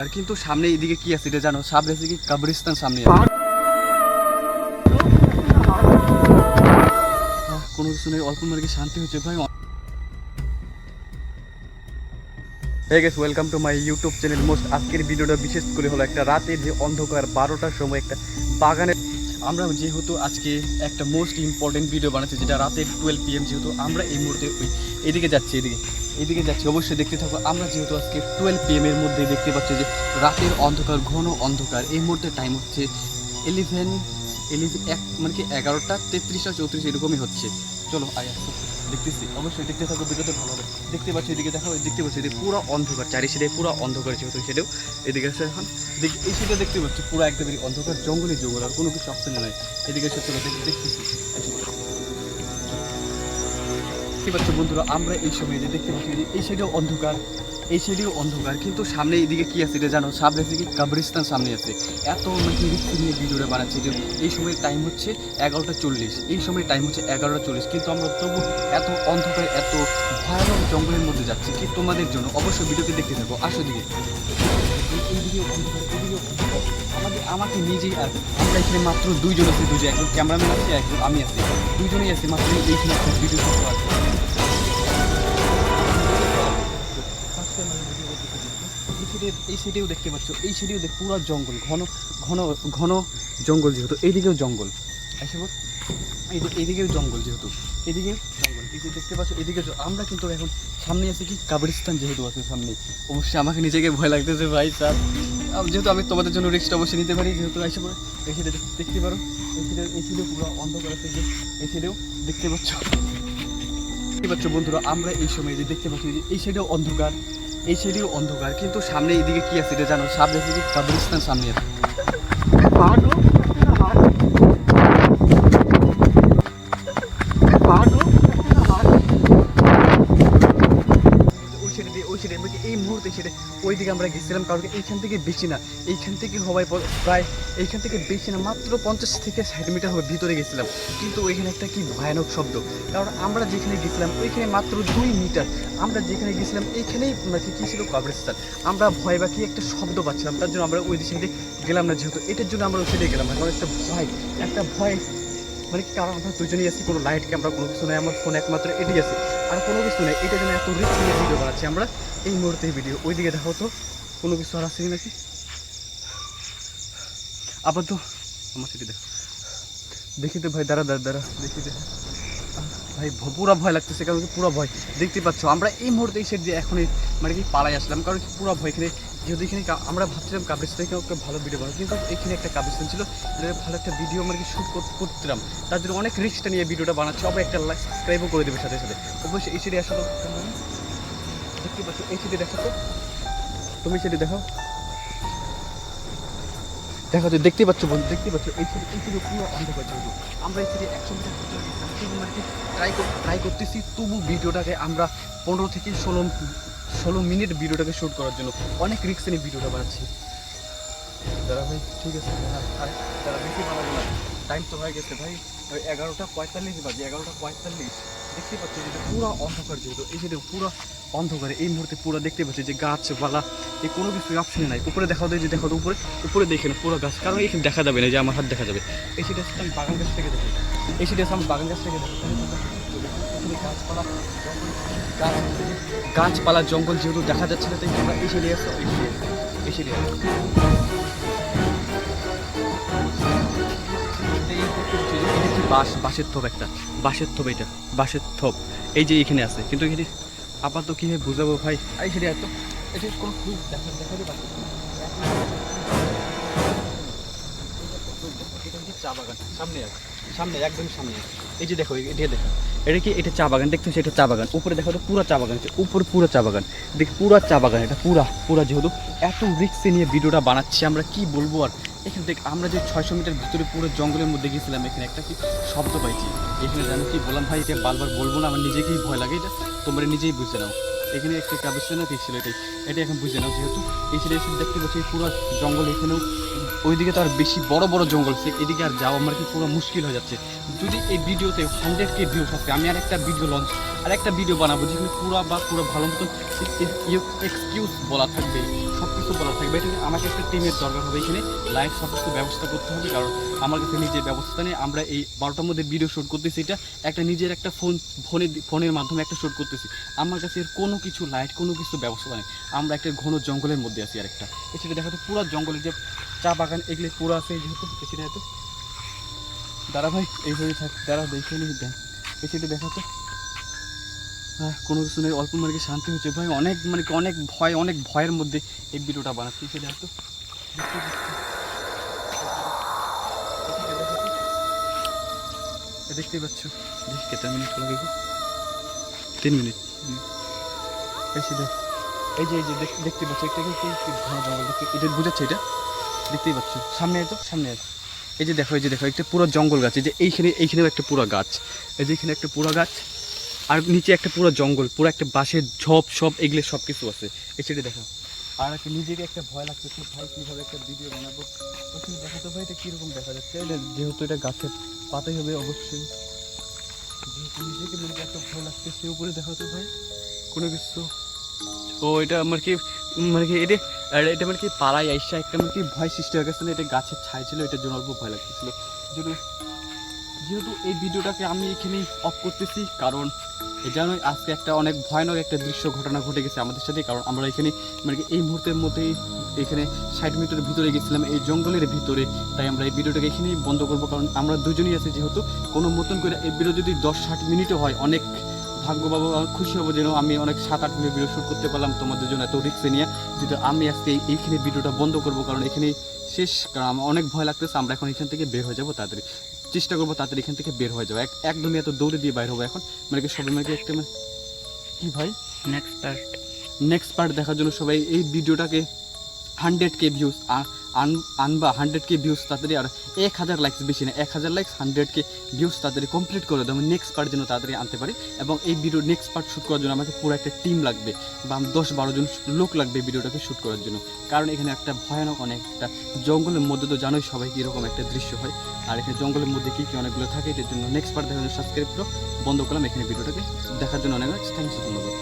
আর কিন্তু সামনে এদিকে কি আছে এটা জানো? সামনে আছে কি কবরস্থান সামনে। কোনো কিছু নেই, অল্প মার্কে শান্তি হচ্ছে ভাই। হ্যাঁ guys, welcome to my YouTube channel most. আজকের ভিডিওটা বিশেষ করে হলো একটা রাতের যে অন্ধকার 12টার সময় একটা বাগানে আমরা যেহেতু আজকে একটা মোস্ট ইম্পর্টেন্ট ভিডিও বানাচ্ছি, যেটা রাতের 12 PM। যেহেতু আমরা এই মুহূর্তে এদিকে যাচ্ছি, এদিকে যাচ্ছি, অবশ্যই দেখতে থাকবো। আমরা যেহেতু আজকে 12 PM এর মধ্যে দেখতে পাচ্ছি যে রাতের অন্ধকার, ঘন অন্ধকার। এই মুহূর্তে টাইম হচ্ছে 11 মানে কি 11টা 33 আর 34 এরকমই হচ্ছে। চলো আসো, দেখতেছি, অবশ্যই দেখতে থাকো, ভিডিওতে ভালো হবে। দেখতে পাচ্ছি এদিকে দেখো, দেখতে পাচ্ছি এদিকে পুরো অন্ধকার, চারি সাইডে পুরো অন্ধকার। যেহেতু সেটাও এদিকে আছে এখন এই সাইডে দেখতে পাচ্ছি পুরো একদমই অন্ধকার, জঙ্গলই জঙ্গল, আর কোনো কিছু অপশন নাই। এদিকে এসে চলো দেখতেছি। দেখতে পাচ্ছ বন্ধুরা, আমরা এই সময় যে দেখতে পাচ্ছি যে এই সাইডেও অন্ধকার, এই সাইডেও অন্ধকার, কিন্তু সামনে এদিকে কি আছে এটা জানো? সামনে আছে কি কবরস্থান সামনে আছে। এত মানে রিস্ক নিয়ে ভিডিওটা বানাচ্ছি যে এই সময় টাইম হচ্ছে 11টা 40, এই সময় টাইম হচ্ছে 11টা 40, কিন্তু আমরা তবু এত অন্ধকার, এত ভয়ানক জঙ্গলের মধ্যে যাচ্ছি কি তোমাদের জন্য। অবশ্যই ভিডিওতে দেখতে থাকো। আসো দিকে, এইদিকেও অন্ধকার, এদিকেও অন্ধকার। আমাকে নিজেই আর আমরা এখানে মাত্র দুইজন আছি, একজন ক্যামেরাম্যান আছে, একজন আমি আছি, দুইজনেই আছি মাত্র এইখানে একটা ভিডিও শুট করার। এই সাইডেও দেখতে পাচ্ছ, এই সাইডেও পুরো জঙ্গল, ঘন ঘন ঘন জঙ্গল। যেহেতু এইদিকেও জঙ্গল, এইদিকেও জঙ্গল, যেহেতু এদিকেও জঙ্গল, এই যে দেখতে পাচ্ছ এদিকে। আমরা কিন্তু এখন সামনে আছে কি কবরস্থান, যেহেতু আছে সামনে। অবশ্যই আমাকে নিজেকে ভয় লাগতেছে ভাই স্যার, যেহেতু আমি তোমাদের জন্য রিস্কটা অবশ্যই নিতে পারি। যেহেতু এসে পরে এই সাইডে দেখতে পারো, এই সাইডেও পুরো অন্ধকার আছে, যে এই সাইডেও দেখতে পাচ্ছ বন্ধুরা। আমরা এই সময় যে দেখতে পাচ্ছি যে এই সাইডেও অন্ধকার, এই সাইডেও অন্ধকার, কিন্তু সামনে এদিকে কি আছে এটা জানো? সামনে আছে কি কবরস্থান সামনে আছে। এই মুহূর্তে সেটা ওইদিকে আমরা গেছিলাম, কারণ এইখান থেকে বেশি না, এইখান থেকে হওয়ায় প্রায় এইখান থেকে বেশি না, মাত্র 50 থেকে 60 মিটার হবে ভিতরে গেছিলাম। কিন্তু ওইখানে একটা কি ভয়ানক শব্দ, কারণ আমরা যেখানে গেছিলাম ওইখানে মাত্র 2 মিটার, আমরা যেখানে গেছিলাম এইখানেই কী ছিল কবরস্থান। আমরা ভয় বা কি একটা শব্দ পাচ্ছিলাম, তার জন্য আমরা ওই সাইডে গেলাম না। যেহেতু এটার জন্য আমরা ওই সাইডে গেলাম না, কারণ একটা ভয় মানে কি, কারণ আমরা দুজনেই আছি, কোনো লাইট ক্যামেরা কোনো কিছু নেই, আমার ফোন একমাত্র এটাই আছে, আর কোনো কিছু নেই। এটার জন্য এত রিস্ক নিয়ে ভিডিও বানাচ্ছি আমরা এই মুহূর্তে। ভিডিও ওইদিকে দেখো তো কোনো কিছু আর আছে নাকি। আবার তো আমার সেটি দেখো, দেখি তো ভাই, দাঁড়া দেখি দেখো ভাই, পুরো ভয় লাগতেছে, কারণ পুরো ভয়। দেখতে পাচ্ছ আমরা এই মুহূর্তে এই সাইড দিয়ে এখনই মানে কি পালাই আসলাম, কারণ পুরো ভয়। এখানে যেহেতু এখানে আমরা ভাবছিলাম কবরস্থান থেকে একটা ভালো ভিডিও বানাবো, কিন্তু এখানে একটা কবরস্থান ছিল, ভালো একটা ভিডিও মানে কি শ্যুট করতাম, তার জন্য অনেক রিস্কটা নিয়ে ভিডিওটা বানাচ্ছি। অবশ্যই একটা সাবস্ক্রাইবও করে দেবে সাথে সাথে। অবশ্যই এই সাইডে আসো, দেখতে পাচ্ছ এই সাইডে দেখো তো, তুমি সেটি দেখো তো, দেখতে পাচ্ছ বন্ধু, দেখতে পাচ্ছ এই সাইডে পুরো অন্ধকার। যেহেতু আমরা এই সাইডে 100 মিটার মানে কি ট্রাই করতেছি, তবু ভিডিওটাকে আমরা 15 থেকে 16 মিনিট ভিডিওটাকে শ্যুট করার জন্য অনেক রিস্ক নিয়ে ভিডিওটা বানাচ্ছি। দাদা ভাই ঠিক আছে, তারা বেশি বানাবো না, টাইম তো হয়ে গেছে ভাই, 11টা 45 বাজে, 11টা 45। দেখতে পাচ্ছি যে পুরো অন্ধকার, যেহেতু এই সাইডে পুরো অন্ধকারে এই মুহূর্তে পুরো দেখতে পাচ্ছি যে গাছপালা এই কোনো কিছু অপশন নাই। উপরে দেখা যায়, যে দেখো তো উপরে দেখে না পুরো গাছ, কারণ এখানে দেখা যাবে না, যে আমার হাত দেখা যাবে। এই সাইডে আসলে আমি বাগান গাছ থেকে দেখি, এই সাইডে আমি বাগান গাছ থেকে দেখি, গাছপালা জঙ্গল যেহেতু দেখা যাচ্ছে না, তাই আমরা এই সাইডে আসছি, এই সাইডে বাঁশের থোপ, একটা বাঁশের থোপ, এটা বাঁশের থোপ, এই যে এখানে আছে। কিন্তু এখানে আপাতত কীভাবে বুঝাবো ভাই, এই সেটা এত এটা কোনো খুব দেখাতে পারছি। এটা হচ্ছে চা বাগান, সামনে একদম সামনে। এই যে দেখো, এটা দেখো, এটা কি, এটা চা বাগান, দেখতে হচ্ছে এটা চা বাগান। উপরে দেখো তো পুরো চা বাগান, উপরে পুরো চা বাগান, দেখ পুরো চা বাগান, এটা পুরা। যেহেতু এত রিস্ক নিয়ে ভিডিওটা বানাচ্ছি, আমরা কি বলবো আর। এখানে দেখ, আমরা যে 600 মিটার ভিতরে পুরো জঙ্গলের মধ্যে গেছিলাম, এখানে একটা কি শব্দ পাইছি। এখানে জানো কি বললাম ভাই, এটা বারবার বলবো না, আমার নিজেকেই ভয় লাগে, এটা তোমরা নিজেই বুঝে নাও। এখানে একটা কবরস্থান ছিল, এটাই এটা এখন বুঝে নাও, যেহেতু এই সাইডে এসে দেখতে পাচ্ছি পুরো জঙ্গল, এখানেও ওইদিকে তো আর বেশি বড় বড় জঙ্গল আছে, এদিকে আর যাওয়া আমার কি পুরো মুশকিল হয়ে যাচ্ছে। যদি এই ভিডিওতে 100K ভিউস আসে, আমি আর একটা ভিডিও লঞ্চ আর একটা ভিডিও বানাবো যেখানে পুরো ভালো মতন এক্সকিউজ বলা থাকবে, সব কিছু বলা থাকবে। এটা আমাকে একটা টিমের দরকার হবে, এখানে লাইট সব কিছু ব্যবস্থা করতে হবে, কারণ আমার কাছে নিজের ব্যবস্থা নেই। আমরা এই 12টার মধ্যে ভিডিও শ্যুট করতেছি, এটা একটা নিজের একটা ফোনের মাধ্যমে একটা শ্যুট করতেছি। আমার কাছে এর কোনো কিছু লাইট কোনো কিছু ব্যবস্থা নেই। আমরা একটা ঘন জঙ্গলের মধ্যে আছি। আর একটা এছাড়া দেখা তো পুরো জঙ্গলের যে চা বাগান এগুলো পুরো আছে, যেহেতু এছাড়া এত দাঁড়া ভাই এইভাবেই থাক, দাঁড়া দেখে নিই দেখ এছাড়া দেখা তো হ্যাঁ কোনো কিছু নেই, অল্প মানে শান্তি হচ্ছে ভাই। অনেক ভয়ের মধ্যে এই ভিডিওটা বানাচ্ছি। সেটা তো দেখতেই পাচ্ছ, দেখি কেটা মিনিট লাগে, 3 মিনিট। এই যে দেখতে পাচ্ছ এটাকে ঘন জঙ্গল দেখতে, এটা বোঝাচ্ছে, এটা দেখতেই পাচ্ছ সামনে সামনে এই যে দেখো একটা পুরো জঙ্গল গাছ, এই যে এইখানেও একটা পুরো গাছ, এই যে এখানে একটা পুরো গাছ, আর নিচে একটা পুরো জঙ্গল, পুরো একটা বাঁশের ঝোপ সব এগুলো সব কিছু আছে। এই সাইডে দেখো। আর একটা নিজেকে একটা ভয় লাগতেছে ভাই, কীভাবে একটা ভিডিও বানাবো। ওখানে দেখাতে ভাই এটা কীরকম দেখা যাচ্ছে, যেহেতু এটা গাছের পাতাই হবে অবশ্যই, যেহেতু নিজেকে মানে একটা ভয় লাগতেছে। উপরে দেখাতো ভাই কোনো কিছু, ও এটা আমার কি এটা মানে কি পাড়ায় আইসা একটা মানে কি ভয় সৃষ্টি হয়ে গেছিলো। এটা গাছের ছাই ছিল, এটার জন্য অল্প ভয় লাগতেছিল। যেহেতু এই ভিডিওটাকে আমি এখানেই অফ করতেছি, কারণ এই জানোই আজকে একটা অনেক ভয়ানক একটা দৃশ্য ঘটনা ঘটে গেছে আমাদের সাথে। কারণ আমরা এখানে মানে কি এই মুহূর্তের মধ্যেই এখানে 60 মিটারের ভিতরে গেছিলাম, এই জঙ্গলের ভিতরে। তাই আমরা এই ভিডিওটাকে এখানেই বন্ধ করবো, কারণ আমরা দুজনই আছি। যেহেতু কোনো মতন করে এই ভিডিও যদি 10-60 মিনিটও হয়, অনেক ভাগ্য পাবো, খুশি হবো যেন আমি অনেক 7-8 মিনিট ভিডিও শ্যুট করতে পারলাম তোমাদের জন্য এত রিস্ক নিয়ে। যেহেতু আমি আজকে এইখানে ভিডিওটা বন্ধ করবো, কারণ এখানে শেষ, কারণ আমার অনেক ভয় লাগতেছে। আমরা এখন এখান থেকে বের হয়ে যাবো, তাড়াতাড়ি চেষ্টা করবো তাড়াতাড়ি এখান থেকে বের হয়ে যাবো। একদমই এত দৌড়ে দিয়ে বাইর হবো এখন, মানে কি সবাই মানে একটা কি ভাই নেক্সট পার্ট দেখার জন্য সবাই এই ভিডিওটাকে 100K ভিউজ আনবা, 100K ভিউজ তাড়াতাড়ি, আর 1000 লাইকস, বেশি না 1000 লাইকস, 100K ভিউজ তাড়াতাড়ি কমপ্লিট করে দেবো। নেক্সট পার্ট যেন তাড়াতাড়ি আনতে পারি, এবং এই ভিডিও নেক্সট পার্ট শ্যুট করার জন্য আমাকে পুরো একটা টিম লাগবে, বা 10-12 জন লোক লাগবে ভিডিওটাকে শ্যুট করার জন্য। কারণ এখানে একটা ভয়ানক অনেকটা জঙ্গলের মধ্যে তো জানোই সবাই কীরকম একটা দৃশ্য হয়, আর এখানে জঙ্গলের মধ্যে কী অনেকগুলো থাকে। এটার জন্য নেক্সট পার্ট দেখার জন্য সাবস্ক্রাইব বন্ধ করলাম। এখানে ভিডিওটাকে দেখার জন্য অনেক থ্যাংকস, ধন্যবাদ।